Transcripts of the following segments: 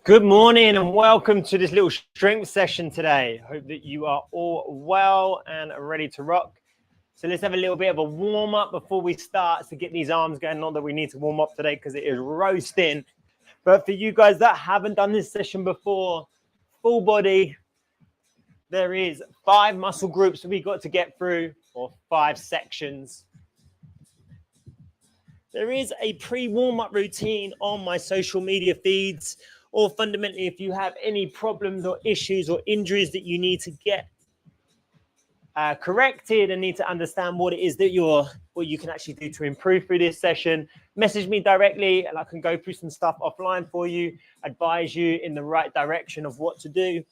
Good morning and welcome to this little strength session today. Hope that you are all well and ready to rock. So let's have a little bit of a warm up before we start to get these arms going. Not that we need to warm up today because it is roasting. But for you guys that haven't done this session before, full body, there is 5 muscle groups that we got to get through, or 5 sections. There is a pre-warm-up routine on my social media feeds, or fundamentally, if you have any problems or issues or injuries that you need to get corrected and need to understand what it is that what you can actually do to improve through this session, message me directly and I can go through some stuff offline for you, advise you in the right direction of what to do.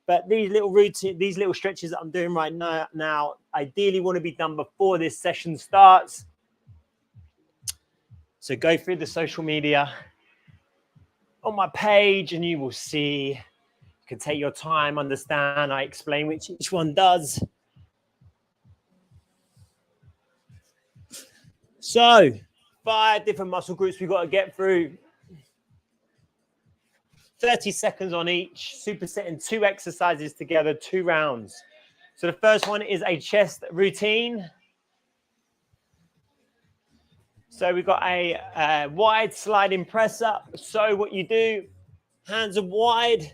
But these little stretches that I'm doing right now ideally want to be done before this session starts. So go through the social media on my page and you will see. You can take your time, understand. I explain which each one does. So 5 different muscle groups we've got to get through. 30 seconds on each. Supersetting 2 exercises together, 2 rounds. So the first one is a chest routine. So we've got a wide sliding press up. So what you do, hands are wide,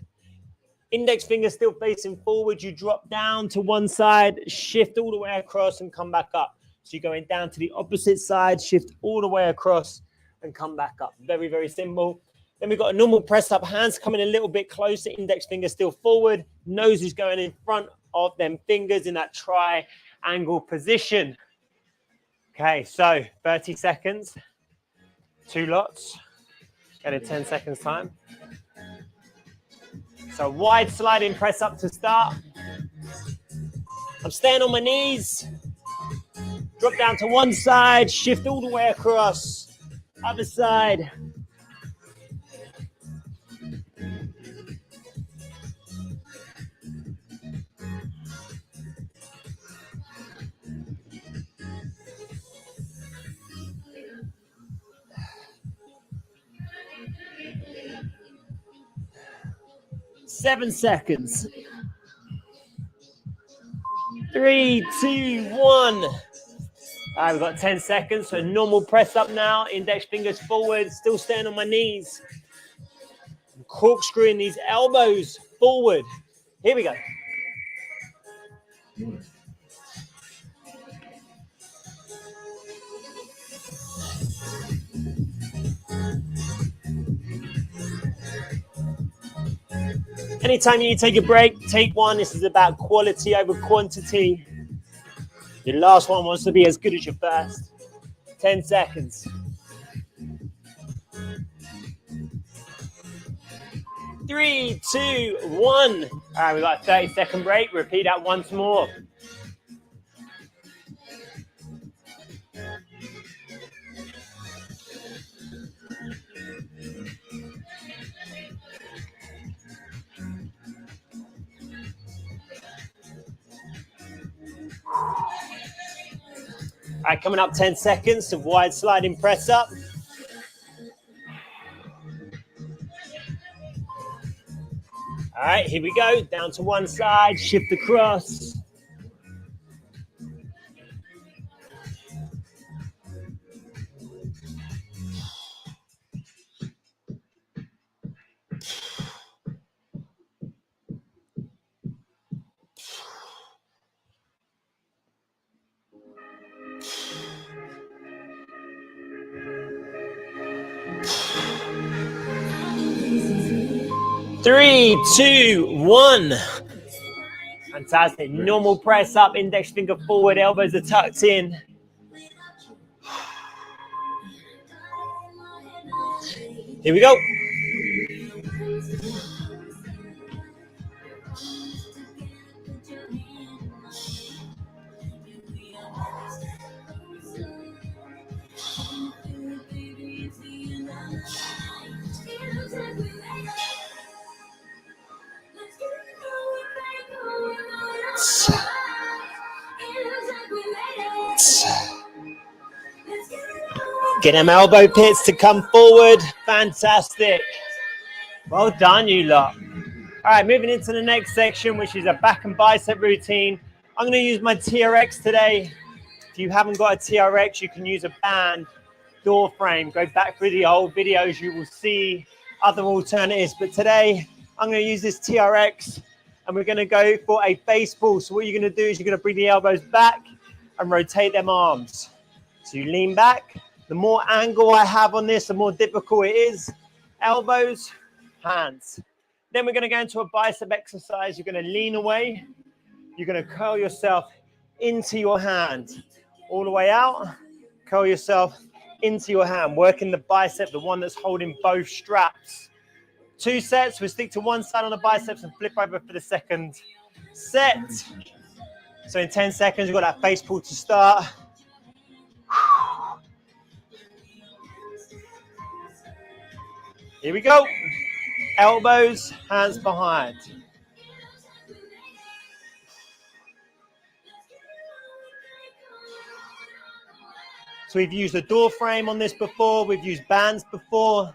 index finger still facing forward. You drop down to one side, shift all the way across and come back up. So you're going down to the opposite side, shift all the way across and come back up. Very, very simple. Then we've got a normal press up, hands coming a little bit closer, index finger still forward, nose is going in front of them fingers in that triangle position. Okay, so 30 seconds, 2 lots, get in 10 seconds time. So wide sliding press up to start. I'm staying on my knees, drop down to one side, shift all the way across, other side. Seven seconds. 3, 2, 1. All right, we've got 10 seconds. So normal press up now. Index fingers forward. Still staying on my knees. I'm corkscrewing these elbows forward. Here we go. Anytime you take a break, take one. This is about quality over quantity. Your last one wants to be as good as your first. 10 seconds. 3, 2, 1. All right, we've got a 30-second break. Repeat that once more. All right, coming up 10 seconds of wide sliding press up. All right, here we go. Down to one side, shift across. Three, 2, 1. Fantastic. Normal press up, index finger forward, elbows are tucked in. Here we go. Get them elbow pits to come forward. Fantastic. Well done, you lot. All right, moving into the next section, which is a back and bicep routine. I'm going to use my TRX today. If you haven't got a TRX, you can use a band, door frame. Go back through the old videos, you will see other alternatives. But today, I'm going to use this TRX, and we're going to go for a baseball. So what you're going to do is you're going to bring the elbows back and rotate them arms. So you lean back. The more angle I have on this, the more difficult it is. Elbows, hands. Then we're going to go into a bicep exercise. You're going to lean away. You're going to curl yourself into your hand. All the way out. Curl yourself into your hand. Working the bicep, the one that's holding both straps. 2 sets. We'll stick to one side on the biceps and flip over for the second set. So in 10 seconds, we've got that face pull to start. Here we go. Elbows, hands behind. So we've used a door frame on this before. We've used bands before.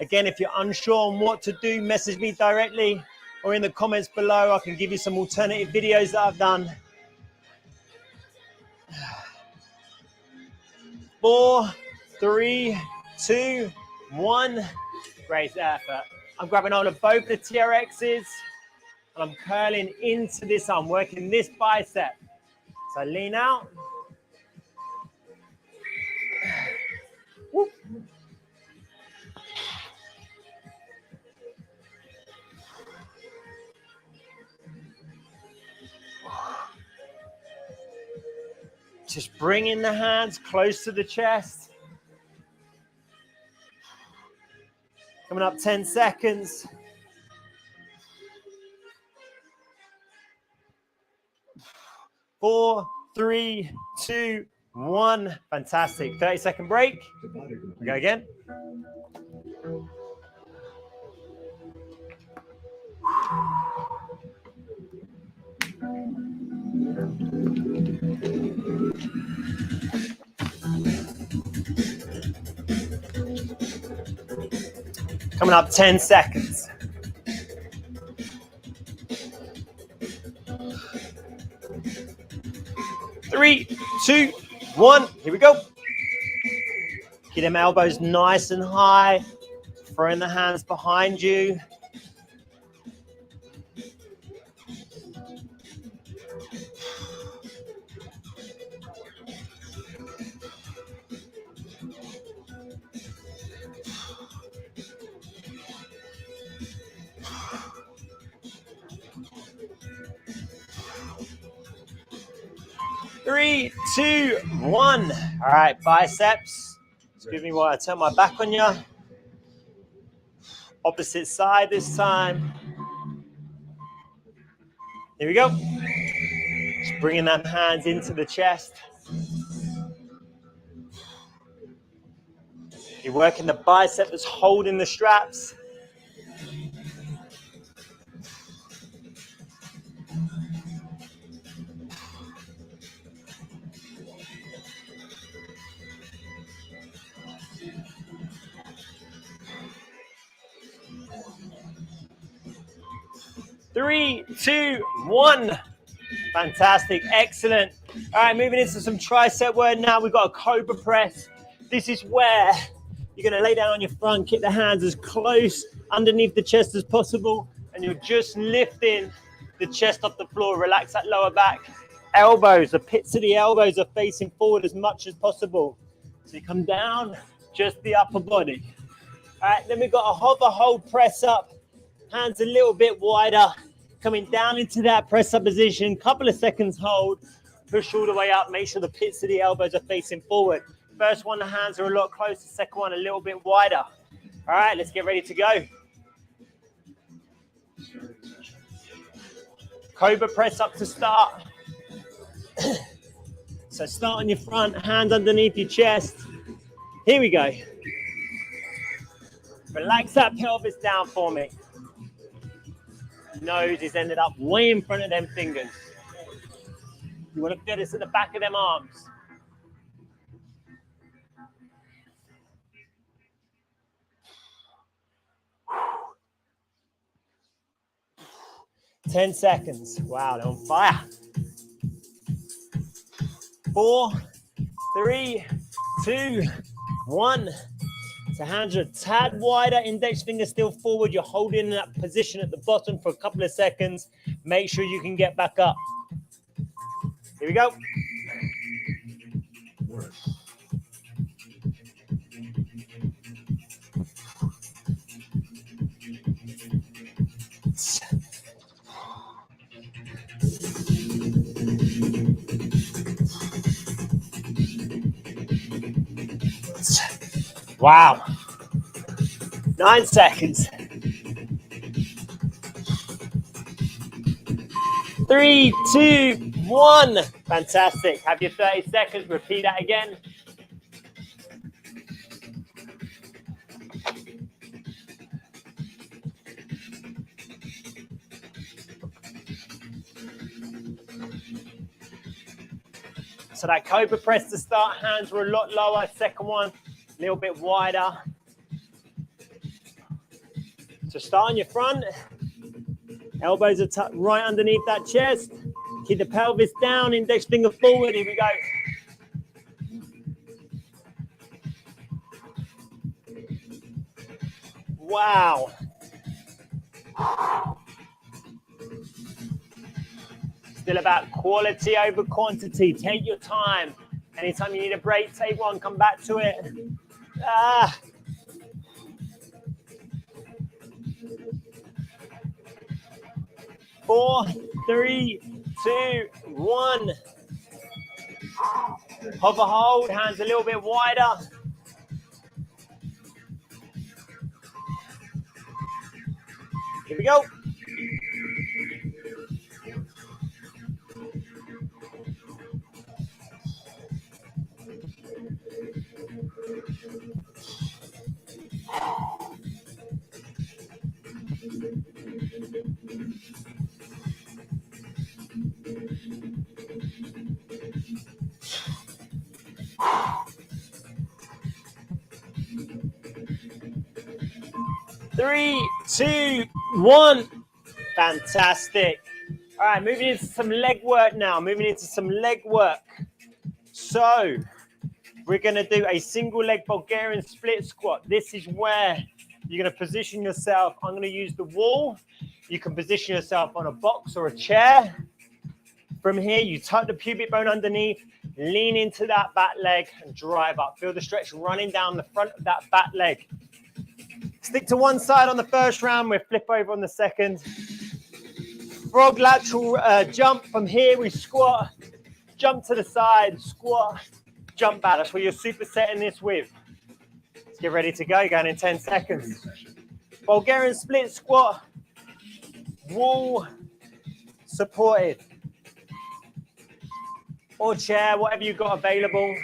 Again, if you're unsure on what to do, message me directly or in the comments below. I can give you some alternative videos that I've done. 4, 3, 2, 1. Great effort. I'm grabbing hold of both the TRXs and I'm curling into this arm, working this bicep. So lean out. Whoop. Just bringing the hands close to the chest. Coming up 10 seconds. 4, 3, 2, 1. Fantastic. 30-second break. We go again. Coming up 10 seconds. 3, 2, 1. Here we go. Get them elbows nice and high. Throwing the hands behind you. Three, 2, 1. All right, biceps. Excuse me while I turn my back on you. Opposite side this time. Here we go. Just bringing them hands into the chest. You're working the bicep that's holding the straps. Three, 2, 1. Fantastic, excellent. All right, moving into some tricep work now. We've got a cobra press. This is where you're going to lay down on your front, keep the hands as close underneath the chest as possible, and you're just lifting the chest off the floor. Relax that lower back. Elbows, the pits of the elbows are facing forward as much as possible. So you come down, just the upper body. All right, then we've got a hover hold press up. Hands a little bit wider, coming down into that press up position. Couple of seconds hold, push all the way up. Make sure the pits of the elbows are facing forward. First one, the hands are a lot closer. Second one, a little bit wider. All right, let's get ready to go. Cobra press up to start. So start on your front, hands underneath your chest. Here we go. Relax that pelvis down for me. Nose is ended up way in front of them fingers. You want to feel this at the back of them arms. 10 seconds. Wow, they're on fire. 4, 3, 2, 1. So hands are a tad wider, index finger still forward. You're holding that position at the bottom for a couple of seconds. Make sure you can get back up. Here we go. Wow. 9 seconds. 3, 2, 1. Fantastic. Have your 30 seconds. Repeat that again. So that cobra press to start, hands were a lot lower. Second one, a little bit wider. So start on your front. Elbows are tucked right underneath that chest. Keep the pelvis down, index finger forward. Here we go. Wow. Still about quality over quantity. Take your time. Anytime you need a break, take one, come back to it. 4, 3, 2, 1. Hover hold, hands a little bit wider. Here we go. Three, 2, 1. Fantastic. All right, moving into some leg work now. So we're going to do a single leg Bulgarian split squat. This is where you're going to position yourself. I'm going to use the wall. You can position yourself on a box or a chair. From here, you tuck the pubic bone underneath, lean into that back leg and drive up. Feel the stretch running down the front of that back leg. Stick to one side on the first round. We'll flip over on the second. Frog lateral jump. From here, we squat, jump to the side, squat, jump back. That's what you're supersetting this with. Let's get ready to go. Going in 10 seconds. Bulgarian split squat. Wall supported. Or chair, whatever you've got available.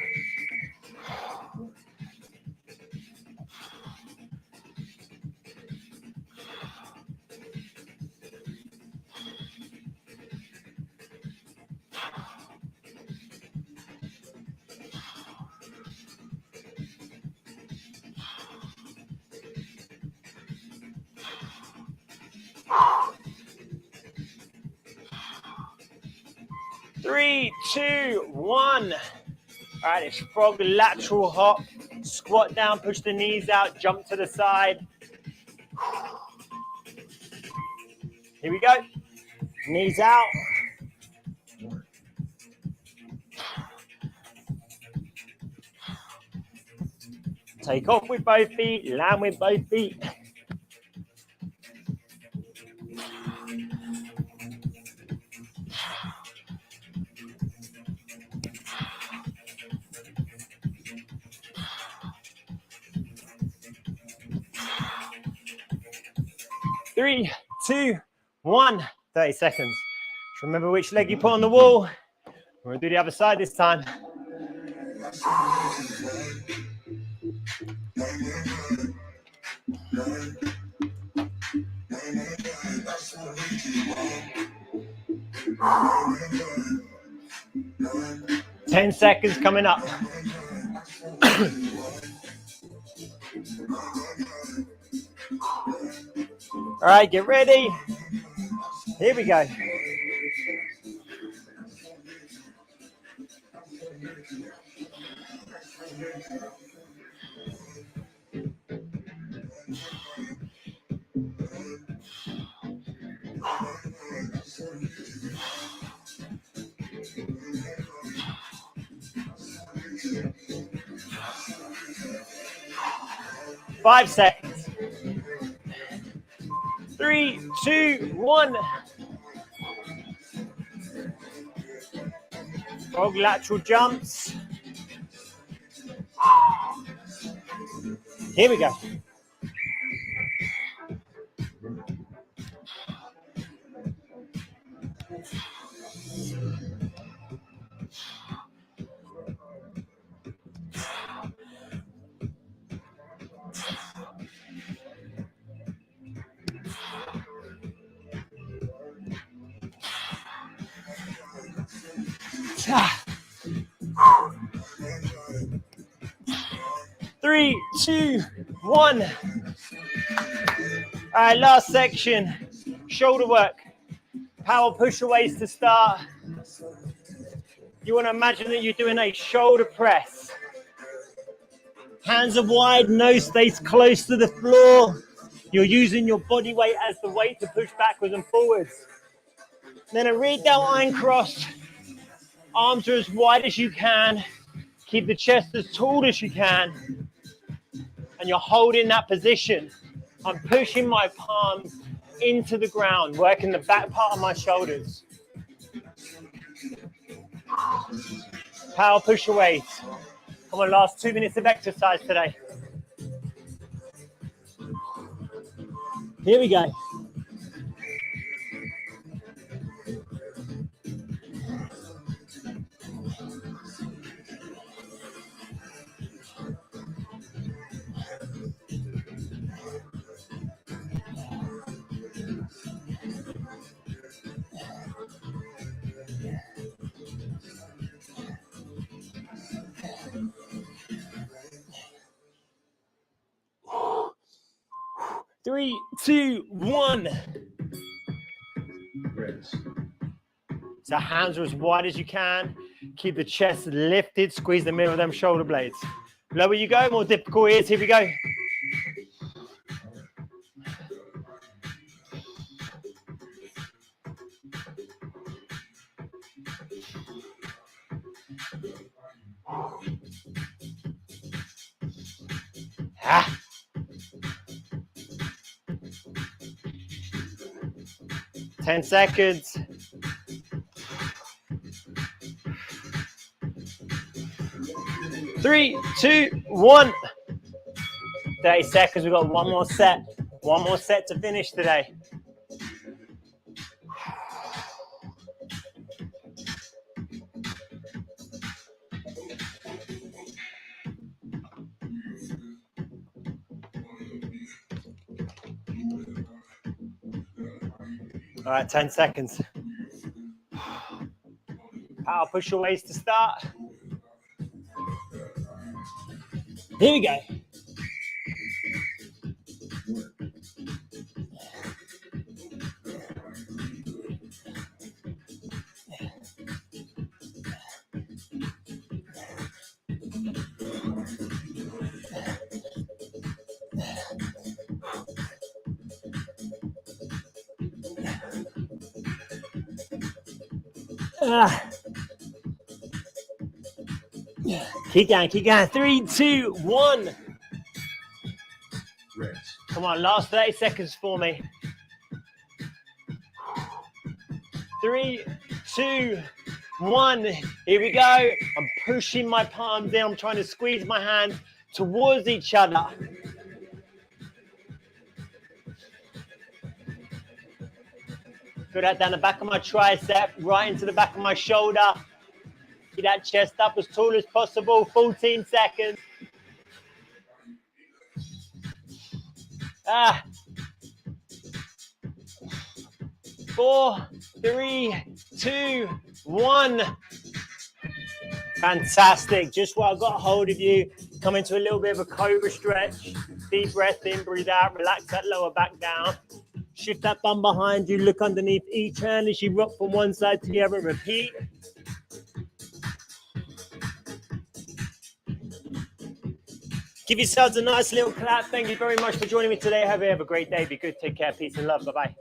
Three, 2, 1. All right, it's frog lateral hop. Squat down, push the knees out, jump to the side. Here we go. Knees out. Take off with both feet, land with both feet. Three, 2, 1. 30 seconds. Just remember which leg you put on the wall. We're going to do the other side this time. Ten seconds coming up. All right, get ready. Here we go. Five seconds. 3, 2, 1. Frog lateral jumps. Here we go. Three, 2, 1. All right, last section. Shoulder work. Power push-aways to start. You want to imagine that you're doing a shoulder press. Hands are wide, nose stays close to the floor. You're using your body weight as the weight to push backwards and forwards. Then a rear delt iron cross. Arms are as wide as you can. Keep the chest as tall as you can. And you're holding that position. I'm pushing my palms into the ground, working the back part of my shoulders. Power push aways. Come on, last 2 minutes of exercise today. Here we go. Three, 2, 1. So hands are as wide as you can. Keep the chest lifted. Squeeze the middle of them shoulder blades. Lower you go. More difficult is. Here we go. Ah. 10 seconds. 3, 2, 1. 30 seconds. We've got one more set. One more set to finish today. All right, 10 seconds. Power push your ways to start. Here we go. Keep going, keep going. 3, 2, 1. Come on, last 30 seconds for me. 3, 2, 1. Here we go. I'm pushing my palms in. I'm trying to squeeze my hands towards each other. Feel that down the back of my tricep, right into the back of my shoulder. Keep that chest up as tall as possible. 14 seconds. 4, 3, 2, 1. Fantastic. Just while I've got a hold of you, come into a little bit of a cobra stretch. Deep breath in, breathe out. Relax that lower back down. Shift that bum behind you. Look underneath each hand as you rock from one side to the other. Repeat. Give yourselves a nice little clap. Thank you very much for joining me today. Have a great day. Be good. Take care. Peace and love. Bye-bye.